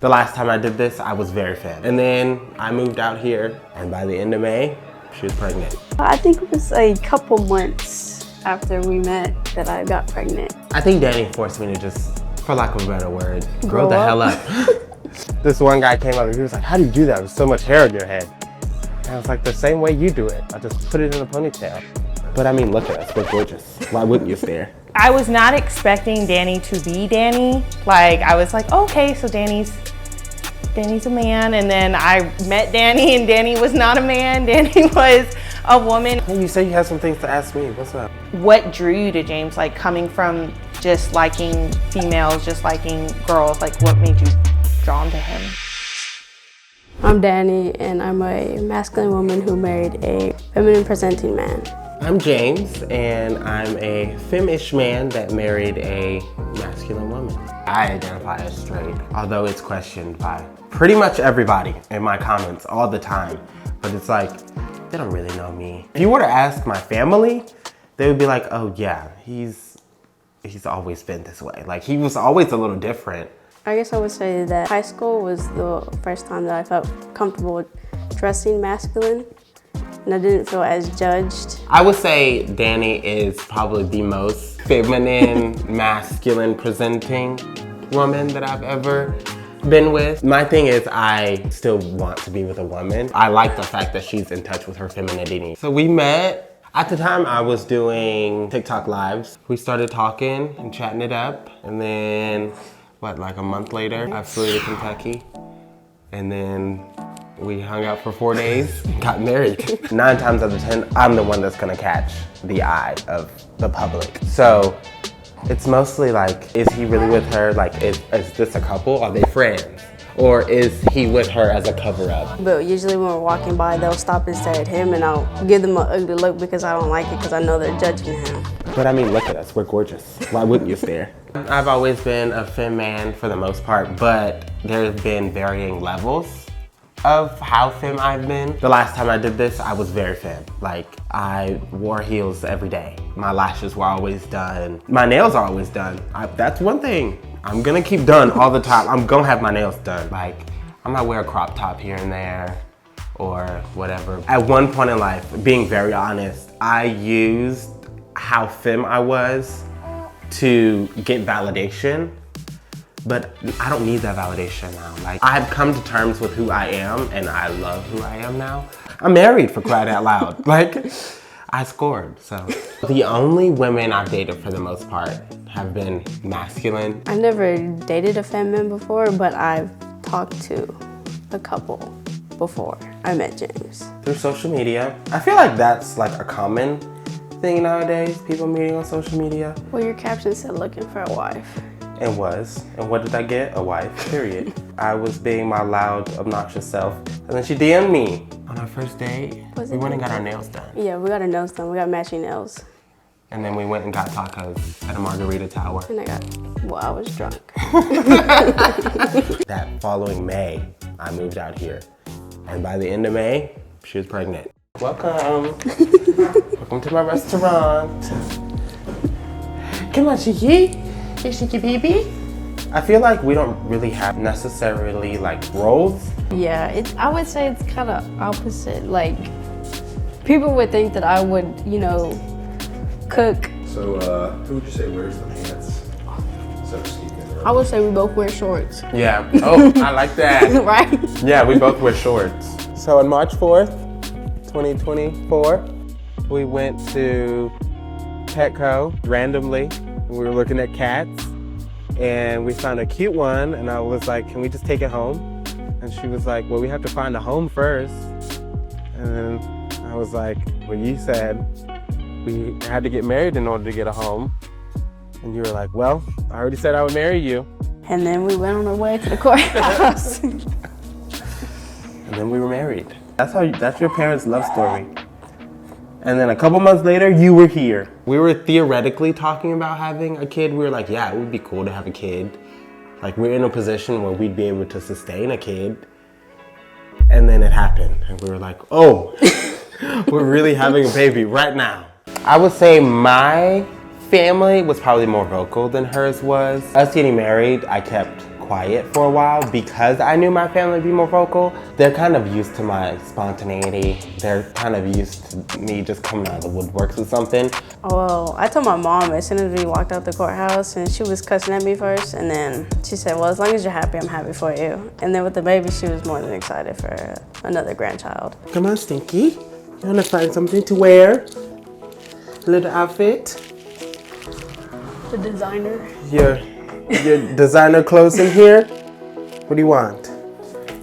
The last time I did this, I was very femme. And then I moved out here, and by the end of May, she was pregnant. I think it was a couple months after we met that I got pregnant. I think Danny forced me to just, for lack of a better word, grow the hell up. This one guy came up and he was like, "How do you do that with so much hair on your head?" And I was like, "The same way you do it. I just put it in a ponytail." But I mean, look at us, we're gorgeous. Why wouldn't you stare? I was not expecting Danny to be Danny. Like, I was like, okay, so Danny's a man. And then I met Danny and Danny was not a man. Danny was a woman. Hey, you say you have some things to ask me. What's up? What drew you to James? Like, coming from just liking females, just liking girls, like what made you drawn to him? I'm Danny, and I'm a masculine woman who married a feminine presenting man. I'm James, and I'm a femme-ish man that married a masculine woman. I identify as straight, although it's questioned by pretty much everybody in my comments all the time. But it's like, they don't really know me. If you were to ask my family, they would be like, oh yeah, he's always been this way. Like, he was always a little different. I guess I would say that high school was the first time that I felt comfortable dressing masculine, and I didn't feel as judged. I would say Danny is probably the most feminine, masculine presenting woman that I've ever been with. My thing is, I still want to be with a woman. I like the fact that she's in touch with her femininity. So we met. At the time, I was doing TikTok lives. We started talking and chatting it up, and then like a month later, I flew to Kentucky, and then we hung out for 4 days, got married. 9 times out of 10, I'm the one that's gonna catch the eye of the public. So it's mostly like, is he really with her? Like, is this a couple? Are they friends? Or is he with her as a cover-up? But usually when we're walking by, they'll stop and stare at him, and I'll give them an ugly look because I don't like it, because I know they're judging him. But I mean, look at us, we're gorgeous. Why wouldn't you stare? I've always been a femme man for the most part, but there's been varying levels of how femme I've been. The last time I did this, I was very femme. Like, I wore heels every day. My lashes were always done. My nails are always done. That's one thing I'm gonna keep done all the time. I'm gonna have my nails done. Like, I might wear a crop top here and there or whatever. At one point in life, being very honest, I used how femme I was to get validation, but I don't need that validation now. Like, I've come to terms with who I am, and I love who I am now. I'm married, for crying out loud. Like, I scored, so. The only women I've dated for the most part have been masculine. I never dated a feminine before, but I've talked to a couple before I met James. Through social media. I feel like that's like a common thing nowadays, people meeting on social media. Well, your caption said looking for a wife. And what did I get? A wife, period. I was being my loud, obnoxious self. And then she DM'd me on our first date. We went and got our nails done. Yeah, we got our nails done. We got matching nails. And then we went and got tacos at a margarita tower. And I was drunk. That following May, I moved out here. And by the end of May, she was pregnant. Welcome. Welcome to my restaurant. Come on, Cheeky. Hey, Cheeky baby. I feel like we don't really have necessarily like roles. Yeah, I would say it's kind of opposite. Like, people would think that I would, cook. So, who would you say wears the pants, so to speak? I would say we both wear shorts. Yeah. Oh, I like that. Right? Yeah, we both wear shorts. So on March 4th, 2024, we went to Petco randomly. We were looking at cats and we found a cute one, and I was like, can we just take it home? And she was like, well, we have to find a home first. And then I was like, well, you said we had to get married in order to get a home. And you were like, well, I already said I would marry you. And then we went on our way to the courthouse. And then we were married. That's your parents' love story. And then a couple months later, you were here. We were theoretically talking about having a kid. We were like, yeah, it would be cool to have a kid. Like, we're in a position where we'd be able to sustain a kid. And then it happened. And we were like, oh, we're really having a baby right now. I would say my family was probably more vocal than hers was. Us getting married, I kept quiet for a while because I knew my family would be more vocal. They're kind of used to my spontaneity. They're kind of used to me just coming out of the woodworks with something. Well, I told my mom as soon as we walked out the courthouse, and she was cussing at me first, and then she said, well, as long as you're happy, I'm happy for you. And then with the baby, she was more than excited for another grandchild. Come on, Stinky. You wanna find something to wear? A little outfit? The designer. Your designer clothes in here? What do you want?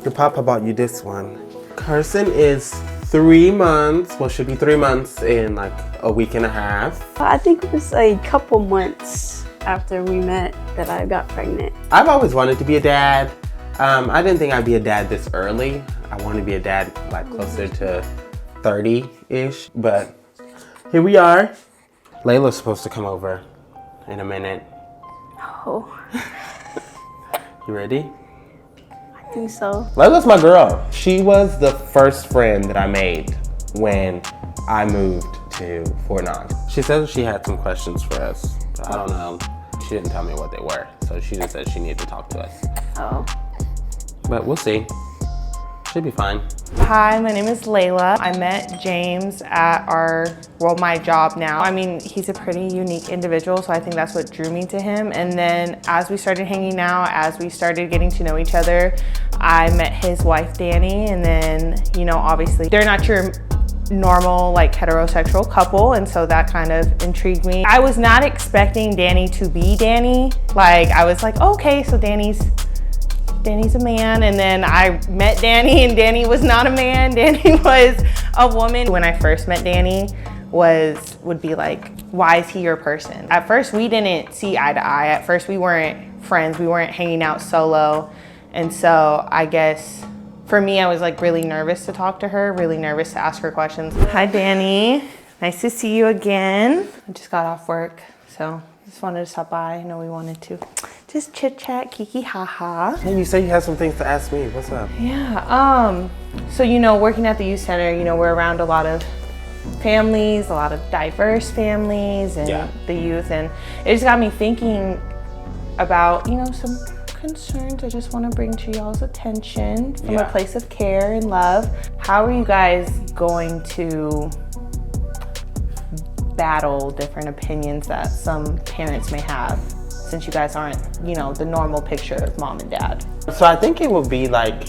Your papa bought you this one. Carson is 3 months. Well, should be 3 months in like a week and a half. I think it was a couple months after we met that I got pregnant. I've always wanted to be a dad. I didn't think I'd be a dad this early. I wanted to be a dad like closer to 30-ish, but here we are. Layla's supposed to come over in a minute. Oh, You ready? I think so. Layla's my girl. She was the first friend that I made when I moved to Fort Knox. She said she had some questions for us. But I don't know. She didn't tell me what they were, so she just said she needed to talk to us. Oh. But we'll see. Should be fine. Hi, my name is Layla. I met James at my job now. I mean, he's a pretty unique individual, so I think that's what drew me to him. And then as we started hanging out, as we started getting to know each other, I met his wife, Danny, and then, you know, obviously they're not your normal like heterosexual couple, and so that kind of intrigued me. I was not expecting Danny to be Danny. Like, I was like, okay, so Danny's a man, and then I met Danny and Danny was not a man. Danny was a woman. When I first met Danny would be like, why is he your person? At first we didn't see eye to eye. At first we weren't friends. We weren't hanging out solo. And so I guess for me, I was like really nervous to talk to her, really nervous to ask her questions. Hi, Danny. Nice to see you again. I just got off work, so just wanted to stop by. I know we wanted to just chit chat, kiki haha. Hey, you said you had some things to ask me. What's up? Yeah, so you know, working at the youth center, you know, we're around a lot of families, a lot of diverse families and the youth, and it just got me thinking about, you know, some concerns I just want to bring to y'all's attention from a place of care and love. How are you guys going to battle different opinions that some parents may have, since you guys aren't, you know, the normal picture of mom and dad? So I think it would be like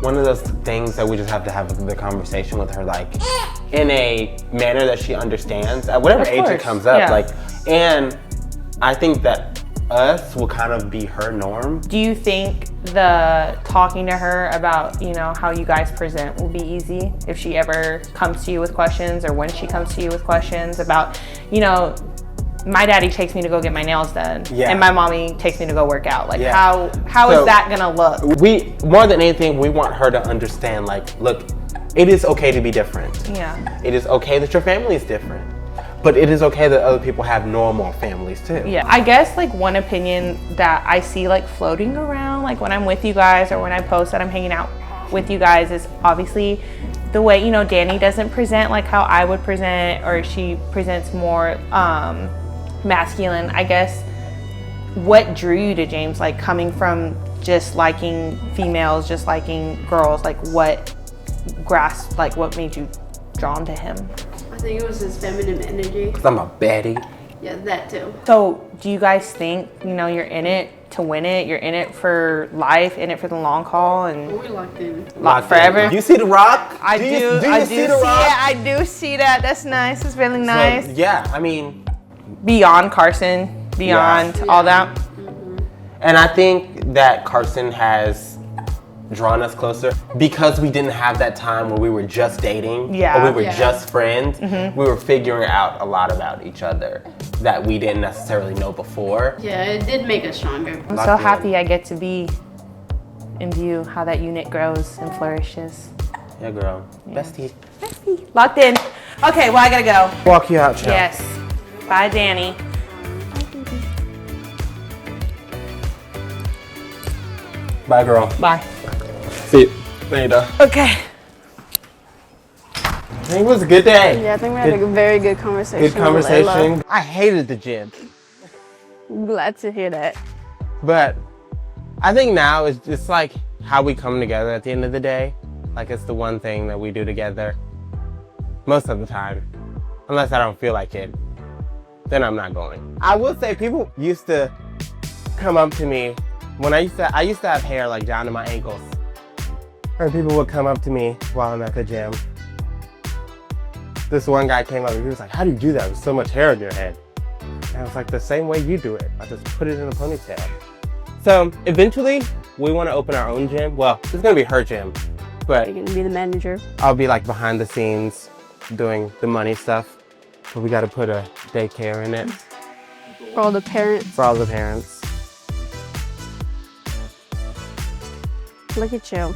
one of those things that we just have to have the conversation with her, like in a manner that she understands at whatever age it comes up. Like, and I think that us will kind of be her norm. Do you think the talking to her about, you know, how you guys present will be easy if she ever comes to you with questions, or when she comes to you with questions about, you know, my daddy takes me to go get my nails done and my mommy takes me to go work out. Like, how is that gonna look? We, more than anything, we want her to understand, like, look, it is okay to be different. Yeah. It is okay that your family is different. But it is okay that other people have normal families too. Yeah, I guess like one opinion that I see like floating around, like when I'm with you guys or when I post that I'm hanging out with you guys, is obviously the way, you know, Danny doesn't present like how I would present, or she presents more masculine. I guess what drew you to James, like coming from just liking females, just liking girls, like what made you drawn to him? I think it was his feminine energy. Cause I'm a baddie. Yeah, that too. So do you guys think, you know, you're in it to win it? You're in it for life, in it for the long haul, and We locked in. locked forever? You see the rock? I do see it. I do see that. That's nice. It's really nice. So, yeah, I mean, Beyond Carson, beyond all that. and I think that Carson has drawn us closer because we didn't have that time where we were just dating or we were just friends. We were figuring out a lot about each other that we didn't necessarily know before. Yeah, it did make us stronger. I'm so happy I get to be and view how that unit grows and flourishes. Yeah, girl. Bestie. Locked in. Okay, well, I gotta go. Walk you out, child. Yes. Bye, Danny. Bye, girl. Bye. See you later. Okay. I think it was a good day. Yeah, I think we had a very good conversation. Good conversation. I hated the gym. I'm glad to hear that. But I think now it's just like how we come together at the end of the day. Like it's the one thing that we do together most of the time. Unless I don't feel like it, then I'm not going. I will say people used to come up to me when I used to have hair like down to my ankles. Or people would come up to me while I'm at the gym. This one guy came up and he was like, how do you do that with so much hair on your head? And I was like, the same way you do it. I just put it in a ponytail. So eventually we want to open our own gym. Well, it's gonna be her gym, but You're gonna be the manager. I'll be like behind the scenes doing the money stuff. But we gotta put a daycare in it. For all the parents. For all the parents. Look at you.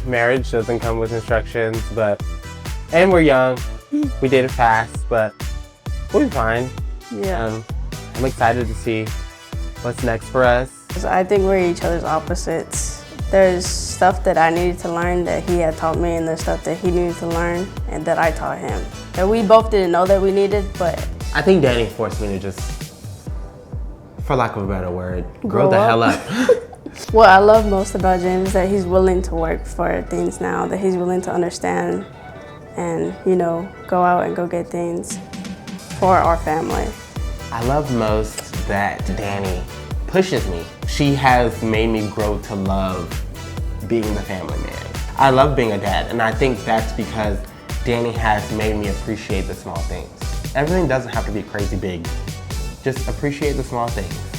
Marriage doesn't come with instructions, and we're young. We did it fast, but we'll be fine. Yeah. I'm excited to see what's next for us. I think we're each other's opposites. There's stuff that I needed to learn that he had taught me, and there's stuff that he needed to learn and that I taught him. That we both didn't know that we needed, but I think Danny forced me to just, for lack of a better word, grow the up. hell up. what I love most about Jim is that he's willing to work for things now, that he's willing to understand and, you know, go out and go get things for our family. I love most that Danny pushes me. She has made me grow to love being the family man. I love being a dad, and I think that's because Danny has made me appreciate the small things. Everything doesn't have to be crazy big. Just appreciate the small things.